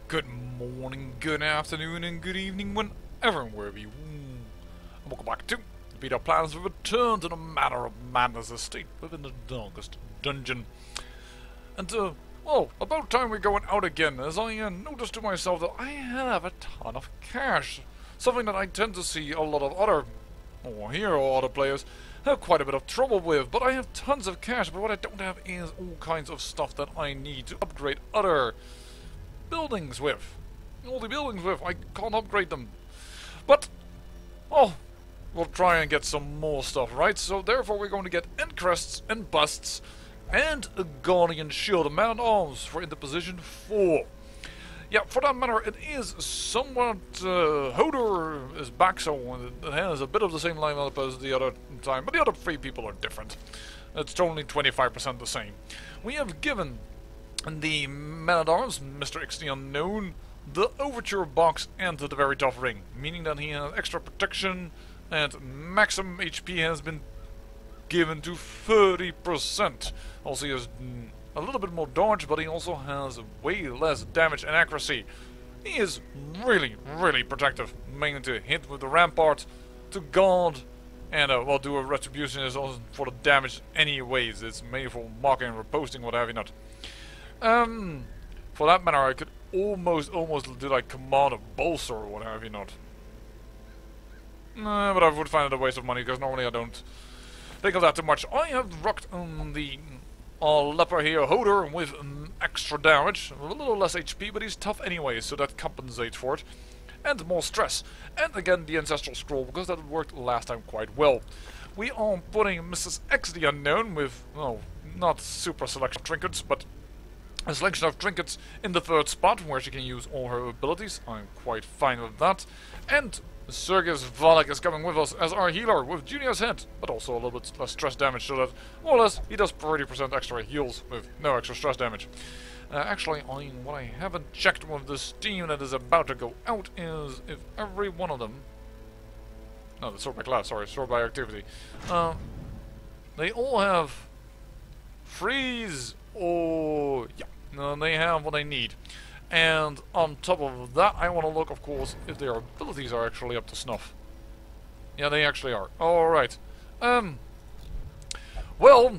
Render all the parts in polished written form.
Good morning, good afternoon, and good evening, whenever and wherever you. And welcome back to the Beat Up Plans for Return to the Manor of Madness estate within the darkest dungeon. And, well, about time we're going out again, as I noticed to myself that I have a ton of cash. Something that I tend to see a lot of other, or hear other players have quite a bit of trouble with. But I have tons of cash, but what I don't have is all kinds of stuff that I need to upgrade other buildings with. All the buildings with. I can't upgrade them. But, oh, we'll try and get some more stuff, right? So therefore we're going to get end crests and busts and a guardian shield, a man-at-arms for interposition 4. Yeah, for that matter, it is somewhat... Hodor is back, so it has a bit of the same lineup as the other time, but the other 3 people are different. It's only 25% the same. We have given the man-at-arms, Mr. X the Unknown, the Overture box and the very tough ring, meaning that he has extra protection and maximum HP has been given to 30%. Also he has a little bit more dodge, but he also has way less damage and accuracy. He is really, really protective, mainly to hit with the rampart, to guard, and well, do a retribution is also for the damage anyways. It's made for marking and reposting, what have you not. For that matter, I could almost do like command a bolster or what have you not. Nah, but I would find it a waste of money because normally I don't think of that too much. I have rocked the leper here, Hodor, with extra damage, a little less HP, but he's tough anyway, so that compensates for it. And more stress. And again, the Ancestral Scroll, because that worked last time quite well. We are putting Mrs. X the Unknown with, well, not super selection trinkets, but a selection of trinkets in the 3rd spot, where she can use all her abilities. I'm quite fine with that. And Sergius Valak is coming with us as our healer, with Junior's Head, but also a little bit less stress damage, so that, more or less, he does 30% extra heals with no extra stress damage. Actually, what I haven't checked with this team that is about to go out is if every one of them... No, the sort by class, sorry, sort by activity. They all have freeze or... yeah. They have what they need. And on top of that, I want to look, of course, if their abilities are actually up to snuff. Yeah, they actually are. Alright. Well,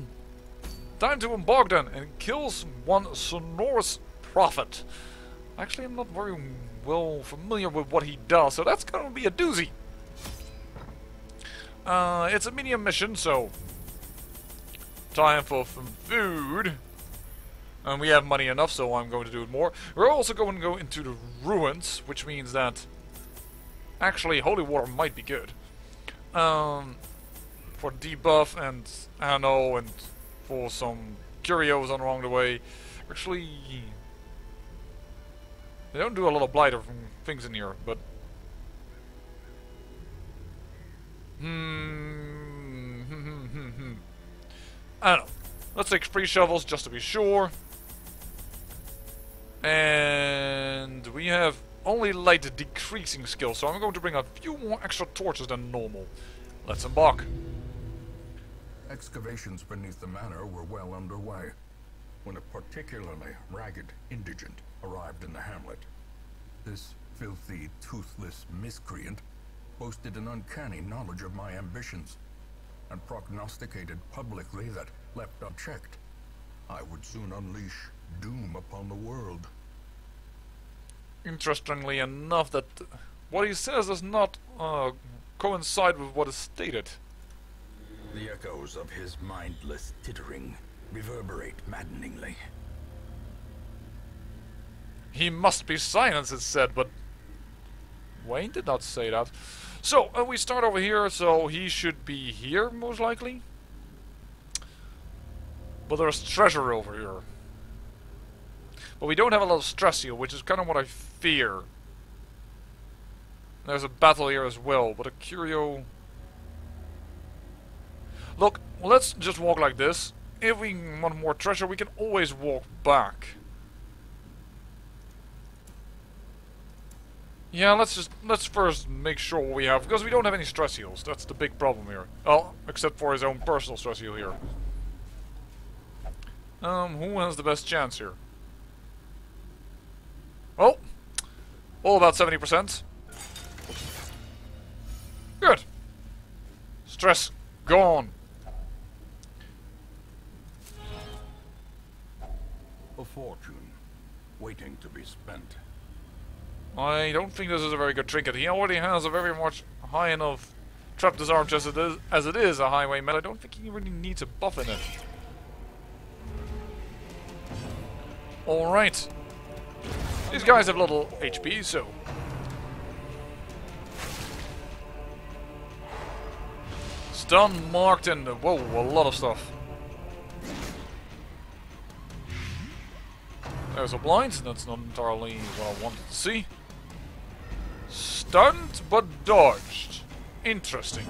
time to embark then and kill one Sonorous Prophet. Actually, I'm not very well familiar with what he does, so that's going to be a doozy. It's a medium mission, so time for some food. And we have money enough, so I'm going to do it more. We're also going to go into the ruins, which means that actually holy water might be good. For debuff and ammo and for some curios along the way. Actually, they don't do a lot of blighter things in here, but I don't know. Let's take 3 shovels just to be sure. And we have only light decreasing skill, so I'm going to bring a few more extra torches than normal. Let's embark. Excavations beneath the manor were well underway when a particularly ragged indigent arrived in the hamlet. This filthy, toothless miscreant boasted an uncanny knowledge of my ambitions and prognosticated publicly that, left unchecked, I would soon unleash doom upon the world. Interestingly enough, that what he says does not coincide with what is stated. The echoes of his mindless tittering reverberate maddeningly. He must be silenced, it said, but Wayne did not say that. So, we start over here, so he should be here, most likely. But there's treasure over here. But we don't have a lot of stress heal, which is kind of what I fear. There's a battle here as well, but a curio... Look, let's just walk like this. If we want more treasure, we can always walk back. Yeah, let's first make sure what we have, because we don't have any stress heals. That's the big problem here. Well, except for his own personal stress heal here. Who has the best chance here? Well, All about 70%. Good. Stress gone. A fortune waiting to be spent. I don't think this is a very good trinket. He already has a very much high enough trap disarm just as it is a highway metal. I don't think he really needs a buff in it. Alright. These guys have little HP, so... Stun, marked, and... Whoa, a lot of stuff. There's a blind. That's not entirely what I wanted to see. Stunned, but dodged. Interesting.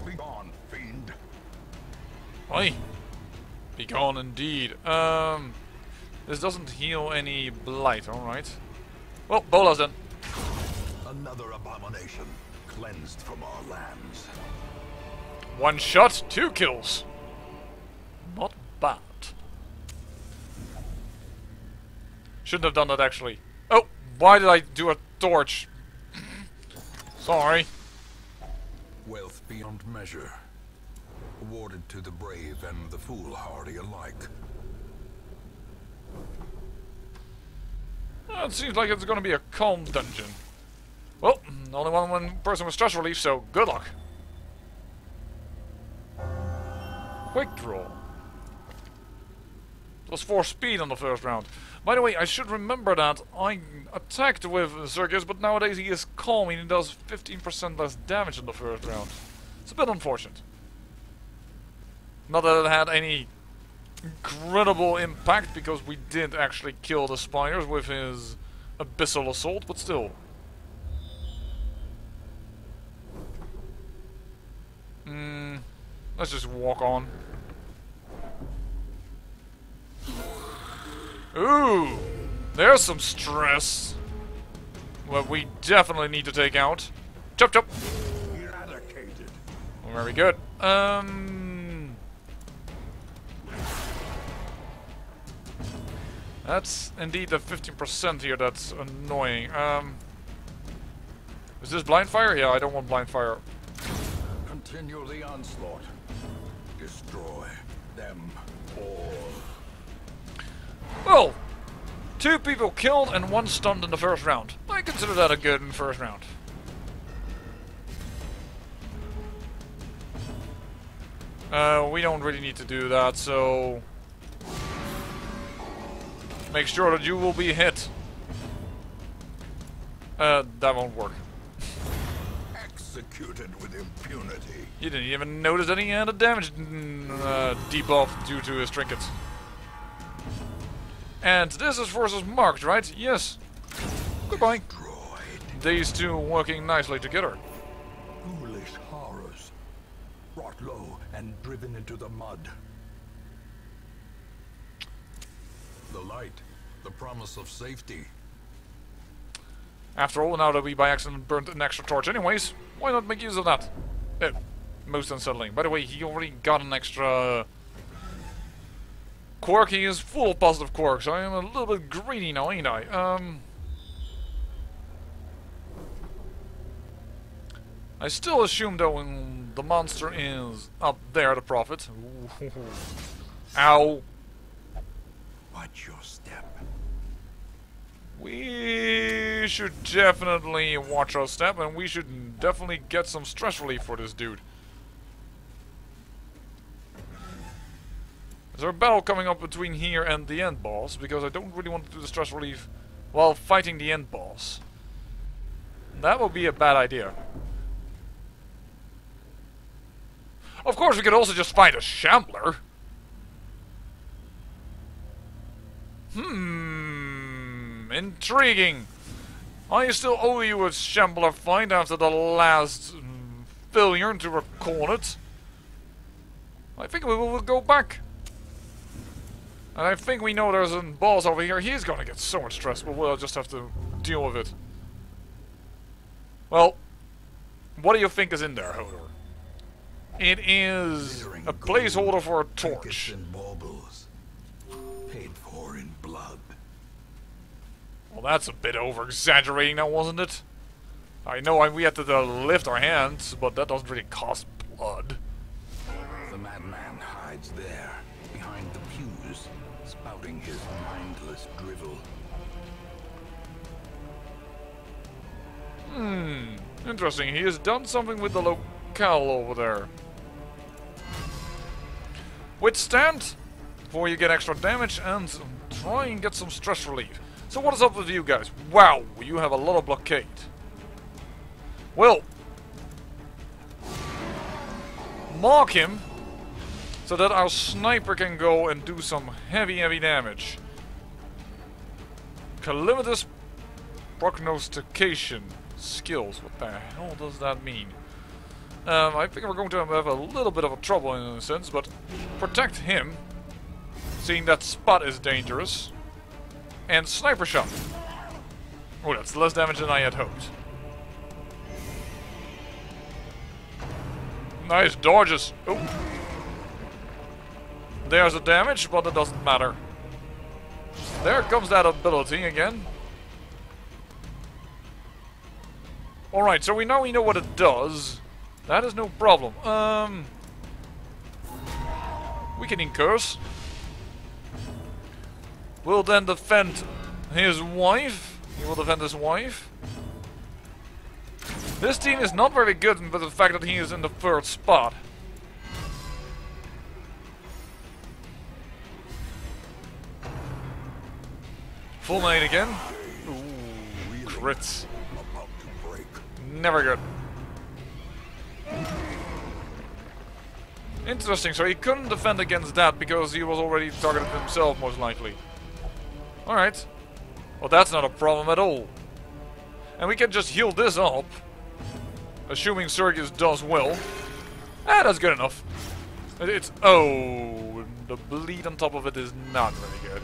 Be gone, fiend. Aye. Be gone indeed. This doesn't heal any blight, alright. Well, Bola's done. Another abomination cleansed from our lands. 1 shot, 2 kills. Not bad. Shouldn't have done that actually. Oh, why did I do a torch? Sorry. Wealth beyond measure. Awarded to the brave and the foolhardy alike. It seems like it's gonna be a calm dungeon. Well, only one person with stress relief, so good luck. Quick draw. Plus 4 speed on the first round. By the way, I should remember that I attacked with Zergus, but nowadays he is calm and he does 15% less damage in the first round. It's a bit unfortunate. Not that it had any incredible impact, because we did actually kill the spiders with his Abyssal Assault, but still. Let's just walk on. Ooh! There's some stress. Well, we definitely need to take out. Chop chop! Eradicated. Very good. That's indeed the 15% here that's annoying. Is this blind fire? Yeah, I don't want blind fire. Continue the onslaught. Destroy them all. Well, 2 people killed and 1 stunned in the first round. I consider that a good first round. We don't really need to do that, so... Make sure that you will be hit. That won't work. Executed with impunity. You didn't even notice that he had a damage debuff due to his trinkets. And this is versus marked, right? Yes. Goodbye. Destroyed. These two working nicely together. Foolish horrors. Brought low and driven into the mud. The light. The promise of safety. After all, now that we by accident burnt an extra torch anyways, why not make use of that? Most unsettling. By the way, he already got an extra quirk. He is full of positive quirks. I am a little bit greedy now, ain't I? I still assume that when the monster is up there, the prophet. Ow. Watch your step. We should definitely watch our step, and we should definitely get some stress relief for this dude. Is there a battle coming up between here and the end boss? Because I don't really want to do the stress relief while fighting the end boss. That would be a bad idea. Of course, we could also just fight a Shambler. Intriguing. I still owe you a Shambler fight after the last failure to record it. I think we will go back. And I think we know there's a boss over here. He's gonna get so much stress, but we'll just have to deal with it. Well, what do you think is in there, Hodor? It is a placeholder for a torch. And baubles, paid for in blood. Well, that's a bit over-exaggerating now, wasn't it? I know we had to lift our hands, but that doesn't really cost blood. The madman hides there, behind the pews, spouting his mindless drivel. Interesting. He has done something with the locale over there. Withstand before you get extra damage and try and get some stress relief. So what is up with you guys? Wow, you have a lot of blockade. Well, mark him so that our sniper can go and do some heavy damage. Calamitous prognostication skills. What the hell does that mean? I think we're going to have a little bit of a trouble in a sense, but protect him, seeing that spot is dangerous. And sniper shot. Oh, that's less damage than I had hoped. Nice dodges. Oh. There's the damage, but it doesn't matter. There comes that ability again. Alright, so we know what it does. That is no problem. Weakening curse. Will then defend his wife. He will defend his wife. This team is not very good with the fact that he is in the third spot. Full nade again. Ooh, crits. Never good. Interesting, so he couldn't defend against that because he was already targeted himself, most likely. Alright. Well, that's not a problem at all. And we can just heal this up. Assuming Sergius does well. That's good enough. It's... Oh, the bleed on top of it is not very good.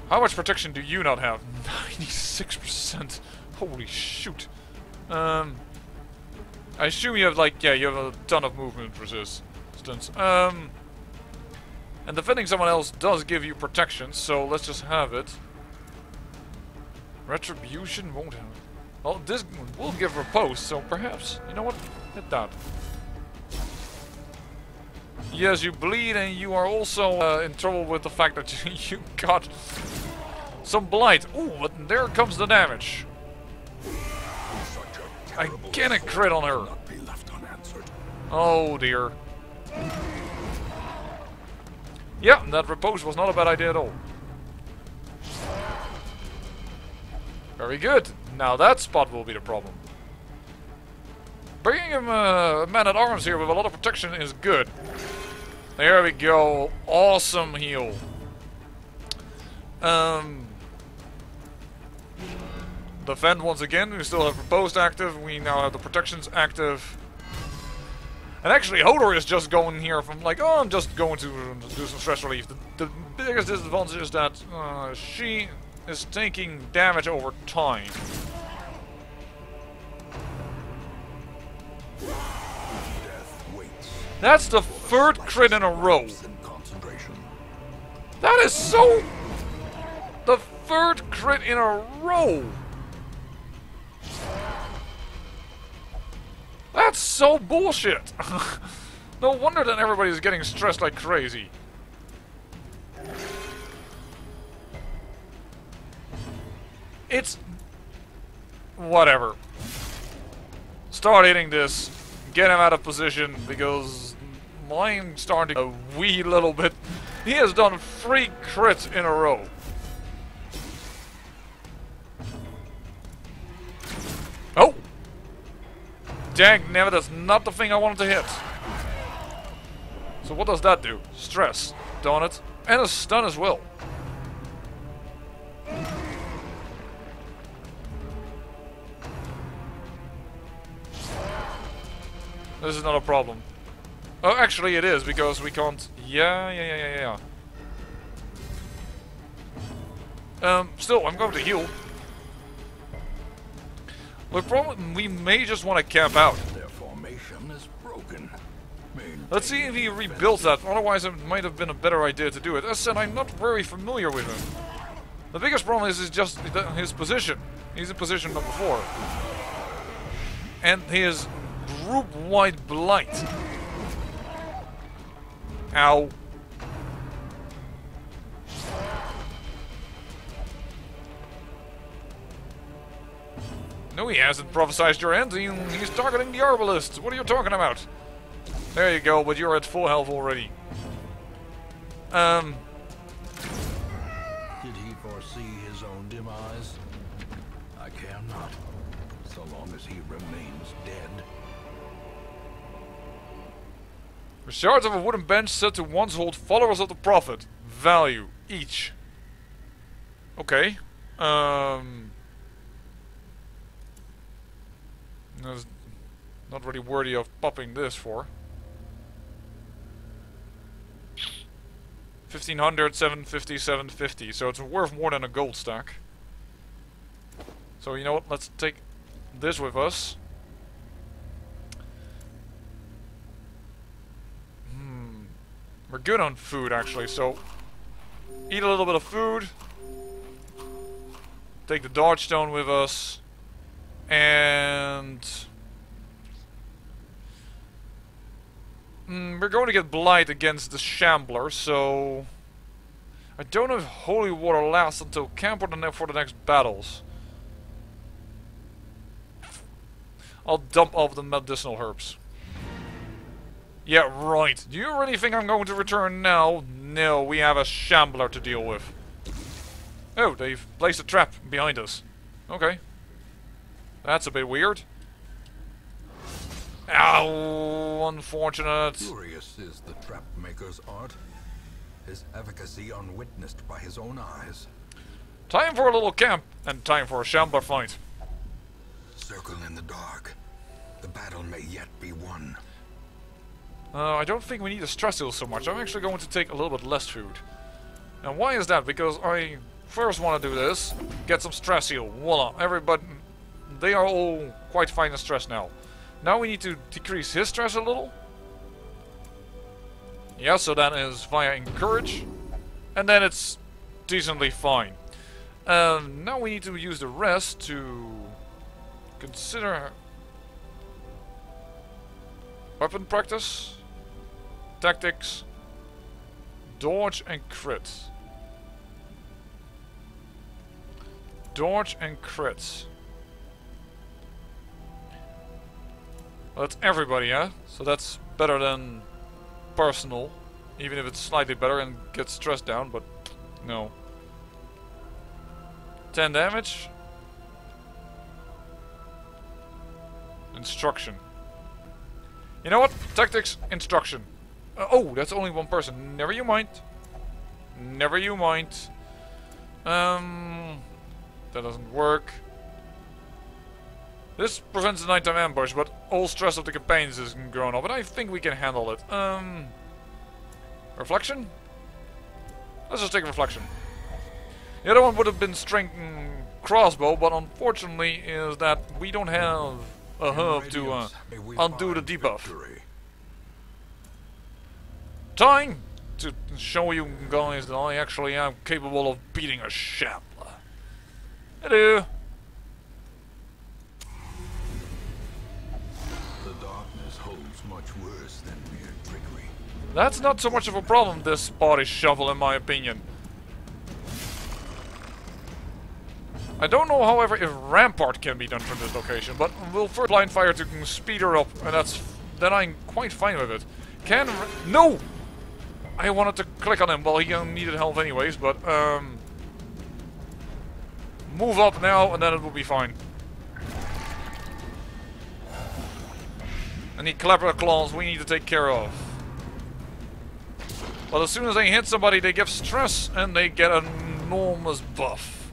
How much protection do you not have? 96%. Holy shoot. I assume you have like, yeah, you have a ton of movement resistance. And defending someone else does give you protection, so let's just have it. Retribution won't have it. Well, this will give repose, so perhaps, you know what? Hit that. Yes, you bleed, and you are also in trouble with the fact that you got some blight. Ooh, but there comes the damage. Again, a crit on her. Oh dear. Yeah, that repose was not a bad idea at all. Very good. Now that spot will be the problem. Bringing him a man-at-arms here with a lot of protection is good. There we go. Awesome heal. Defend once again. We still have Repose active. We now have the protections active. And actually, Hodor is just going here from like, oh, I'm just going to do some stress relief. The biggest disadvantage is that she is taking damage over time. That's the third crit in a row. That is so... The third crit in a row. That's so bullshit. No wonder that everybody's getting stressed like crazy. It's... whatever. Start hitting this. Get him out of position because mine's starting to a wee little bit. He has done 3 crits in a row. Oh! Dang, never, that's not the thing I wanted to hit. So what does that do? Stress, don't it? And a stun as well. This is not a problem. Oh, actually it is, because we can't... Yeah. Still, I'm going to heal. The problem, we may just want to camp out. Their formation is broken. Let's see if he rebuilds that, otherwise it might have been a better idea to do it. As I said, I'm not very familiar with him. The biggest problem is just his position. He's in position number 4. And his group-wide blight. Ow. No, he hasn't prophesized your end. He's targeting the Arbalist. What are you talking about? There you go, but you're at full health already. Did he foresee his own demise? I care not, so long as he remains dead. The shards of a wooden bench said to once hold followers of the Prophet. Value, each. Okay. That's not really worthy of popping this for. 1500, 750, 750. So it's worth more than a gold stack. So you know what? Let's take this with us. We're good on food actually, so eat a little bit of food. Take the Dodge Stone with us. And we're going to get Blight against the Shambler, so I don't know if Holy Water lasts until camp or for the next battles. I'll dump off the medicinal herbs. Yeah, right. Do you really think I'm going to return now? No, we have a Shambler to deal with. Oh, they've placed a trap behind us. Okay. That's a bit weird. Ow, unfortunate. Curious is the trap maker's art. His efficacy unwitnessed by his own eyes. Time for a little camp, and time for a Shambler fight. Circle in the dark. The battle may yet be won. I don't think we need a stress heal so much. I'm actually going to take a little bit less food. And why is that? Because I first want to do this. Get some stress heal. Voila. Everybody... They are all quite fine in stress now. Now we need to decrease his stress a little. Yeah, so that is via encourage. And then it's decently fine. Now we need to use the rest to consider weapon practice, tactics, dodge and crits. Dodge and crits. Well, that's everybody, yeah? So that's better than personal. Even if it's slightly better and gets stress down, but no. 10 damage. Instruction. You know what? Tactics, instruction. Oh, that's only one person. Never you mind. Never you mind. That doesn't work. This prevents the nighttime ambush, but all stress of the campaigns is grown up, and I think we can handle it. Reflection? Let's just take reflection. The other one would have been strength and crossbow, but unfortunately is that we don't have a herb to undo the debuff. Time to show you guys that I actually am capable of beating a Shambler. Hello. That's not so much of a problem, this body shovel, in my opinion. I don't know, however, if Rampart can be done from this location, but we'll first blind fire to speed her up, and then I'm quite fine with it. No! I wanted to click on him, well, he needed health anyways, but, move up now, and then it will be fine. And the Clapper Claws we need to take care of. But as soon as they hit somebody, they give stress and they get an enormous buff.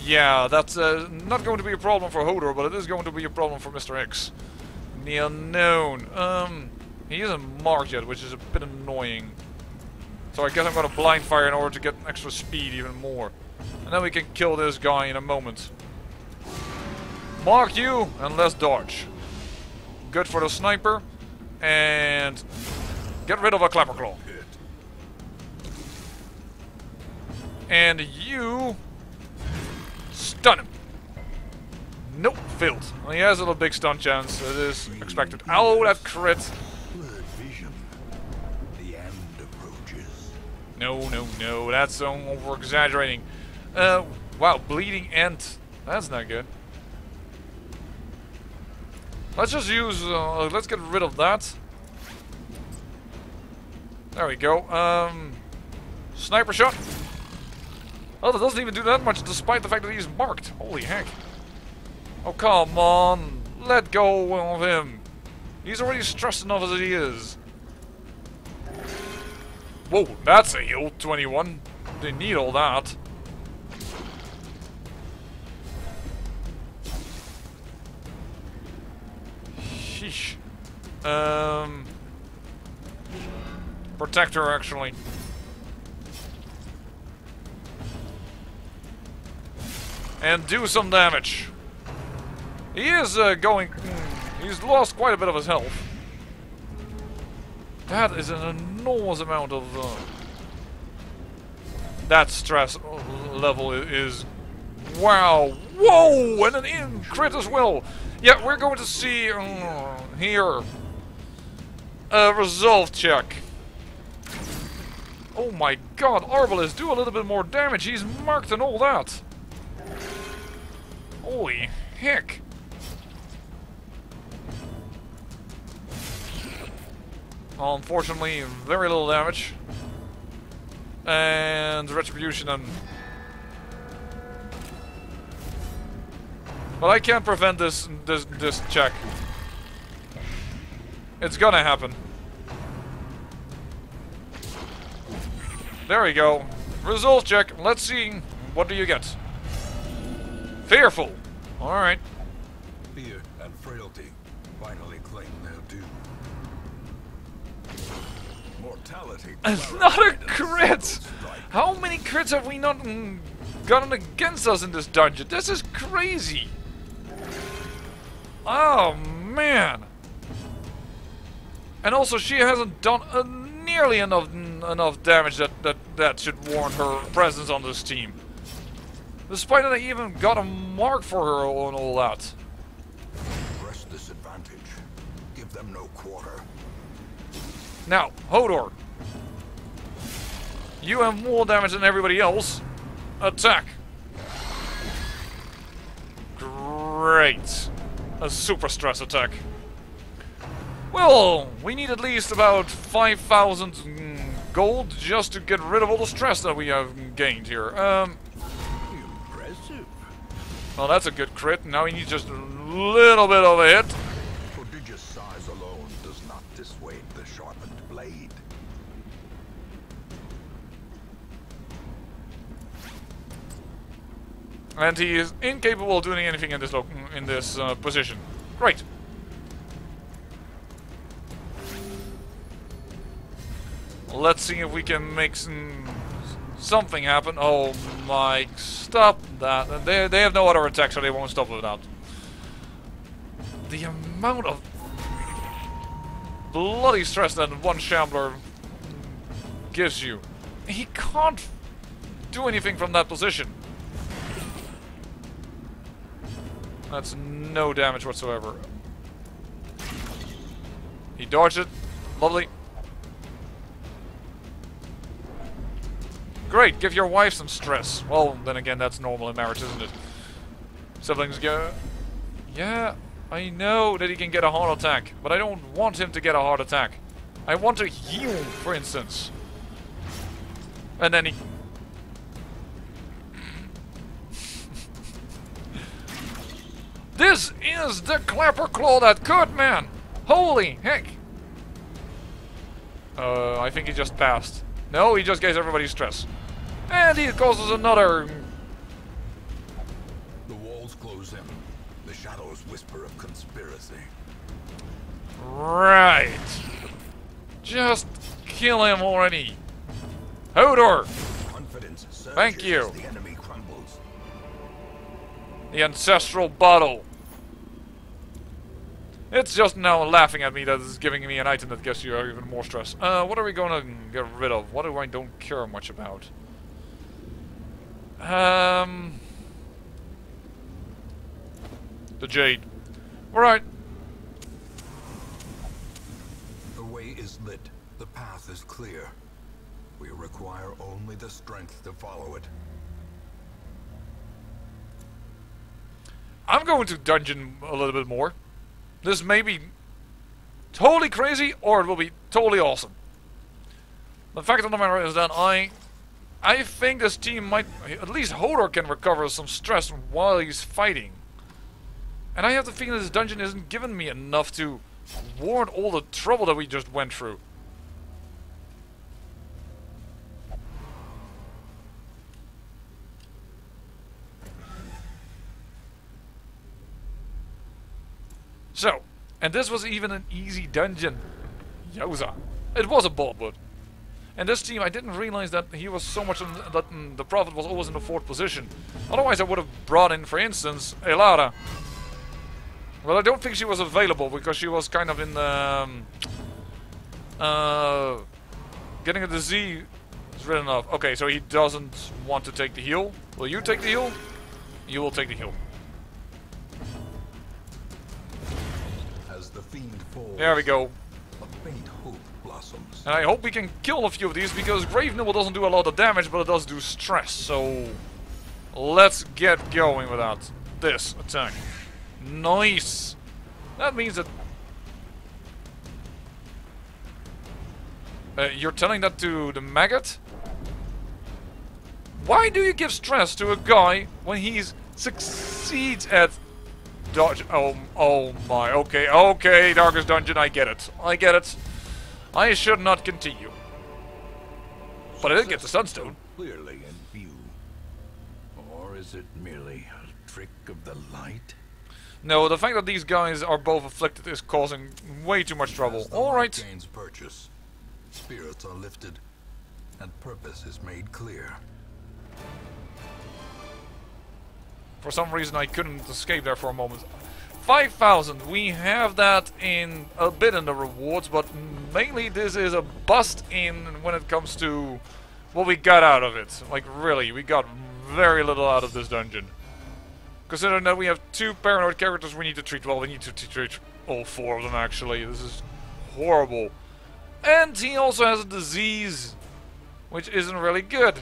Yeah, that's not going to be a problem for Hodor, but it is going to be a problem for Mr. X. The unknown. He isn't marked yet, which is a bit annoying. So I guess I'm going to blind fire in order to get extra speed even more. And then we can kill this guy in a moment. Mark you, and let's dodge. good for the sniper. And get rid of a Clapperclaw. And you stun him. Nope, failed. Well, he has a little big stun chance. It is expected. Oh, that crit. Blurred vision. The end approaches. No. That's over exaggerating. Wow, bleeding end. That's not good. Let's just use. Let's get rid of that. There we go. Sniper shot. Oh, that doesn't even do that much, despite the fact that he's marked. Holy heck! Oh, come on, let go of him. He's already stressed enough as he is. Whoa, that's a heal. 21. They need all that. Sheesh. Protector, actually. And do some damage. He is going... he's lost quite a bit of his health. That is an enormous amount of... that stress level is... wow! Whoa! And an in crit as well! Yeah, we're going to see here a resolve check. Oh my god, Arbalest, do a little bit more damage. He's marked and all that. Holy heck. Unfortunately, very little damage. And Retribution and... but I can't prevent this check. It's gonna happen. There we go. Result check. Let's see. What do you get? Fearful. Alright. Fear and frailty finally claim their due. Mortality. Another crit! How many crits have we not gotten against us in this dungeon? This is crazy! Oh, man! And also, she hasn't done nearly enough damage that should warrant her presence on this team. Despite that I even got a mark for her and all that. Press this advantage. Give them no quarter. Now, Hodor. You have more damage than everybody else. Attack. Great. A super stress attack. Well, we need at least about 5,000 gold just to get rid of all the stress that we have gained here. Impressive. Well, that's a good crit. Now we need just a little bit of a hit. Prodigious size alone does not dissuade the sharpened blade. And he is incapable of doing anything in this position. Great. Let's see if we can make something happen. Oh my, stop that. They have no other attack, so they won't stop with that. The amount of bloody stress that one Shambler gives you. He can't do anything from that position. That's no damage whatsoever. He dodged it. Lovely. Great, give your wife some stress. Well, then again, that's normal in marriage, isn't it? Siblings go... yeah, I know that he can get a heart attack, but I don't want him to get a heart attack. I want to heal, for instance. And then he... This is the Clapperclaw that could, man! Holy heck! I think he just passed. No, he just gave everybody stress. And he causes another... The walls close in. The shadows whisper of conspiracy. Right. Just kill him already. Hodor! Confidence surges Thank you. as the enemy crumbles. The ancestral battle. It's just now laughing at me that is giving me an item that gives you even more stress. What are we gonna get rid of? What do I don't care much about? The Jade. Alright. The way is lit. The path is clear. We require only the strength to follow it. I'm going to dungeon a little bit more. This may be totally crazy, or it will be totally awesome. The fact of the matter is that I think this team might, at least Hodor can recover some stress while he's fighting. And I have the feeling this dungeon isn't giving me enough to warrant all the trouble that we just went through. So, and this was even an easy dungeon. Yowza. It was a Boltwood. And this team, I didn't realize that he was so much that the Prophet was always in the 4th position. Otherwise I would have brought in, for instance, Elara. Well, I don't think she was available because she was kind of in the... getting a disease is written off. Okay, so he doesn't want to take the heal. Will you take the heal? You will take the heal. The fiend falls, there we go. a faint hope blossoms. And I hope we can kill a few of these because Grave Nibble doesn't do a lot of damage, but it does do stress. So let's get going without this attack. Nice. That means that you're telling that to the maggot? Why do you give stress to a guy when he succeeds at dodge? Oh my. Okay, Darkest Dungeon, I get it. I should not continue. But I did get the Sunstone. Clearly in view. Or is it merely a trick of the light? No, the fact that these guys are both afflicted is causing way too much trouble. Alright. Gains purchase. Spirits are lifted, and purpose is made clear. For some reason I couldn't escape there for a moment. 5,000, we have that in a bit in the rewards, but mainly this is a bust in when it comes to what we got out of it. Like really, we got very little out of this dungeon. Considering that we have 2 paranoid characters we need to treat, well, we need to treat all 4 of them actually. This is horrible. And he also has a disease, which isn't really good.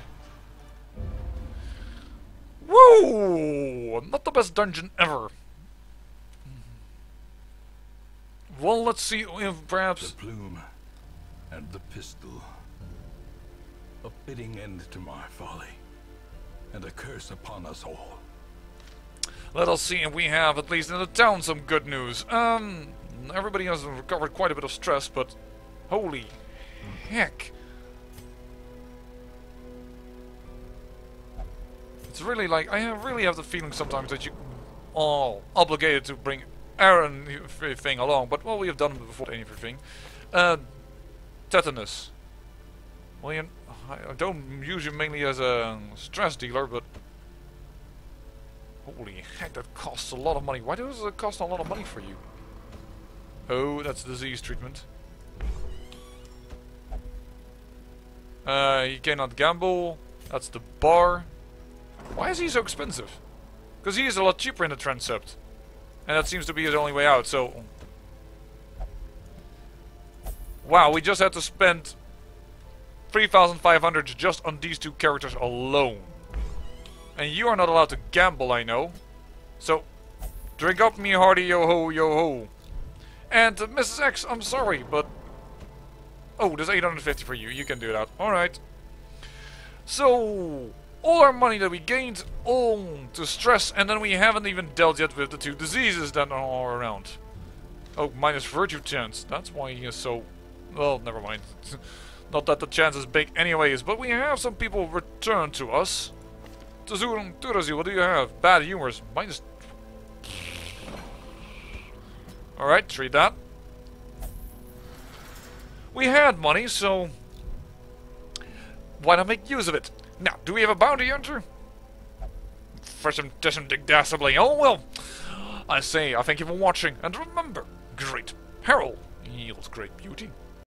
Woo! Not the best dungeon ever. Well, let's see if perhaps... The plume and the pistol. A fitting end to my folly, and a curse upon us all. Let us see if we have, at least in the town, some good news. Everybody has recovered quite a bit of stress, but... Holy heck. It's really like, I really have the feeling sometimes that you are obligated to bring everything along, but well, we have done it before everything. Tetanus. Well, I don't use you mainly as a stress dealer, but holy heck, that costs a lot of money. Why does it cost a lot of money for you? Oh, that's disease treatment. You cannot gamble. That's the bar. Why is he so expensive? Because he is a lot cheaper in the transept. And that seems to be his only way out, so... Wow, we just had to spend 3,500 just on these 2 characters alone. And you are not allowed to gamble, I know. So, drink up me hearty yo-ho, yo-ho. And Mrs. X, I'm sorry, but... Oh, there's 850 for you. You can do that. Alright. So... all our money that we gained, all to stress, and then we haven't even dealt yet with the 2 diseases that are around. Oh, minus virtue chance. That's why he is so... Well, never mind. Not that the chance is big anyways, but we have some people return to us. Turazi, what do you have? Bad humors. Minus... Alright, treat that. We had money, so... why not make use of it? Now, do we have a bounty hunter? For some dig dastardly. Oh well. I say, I thank you for watching, and remember, Great peril yields great beauty.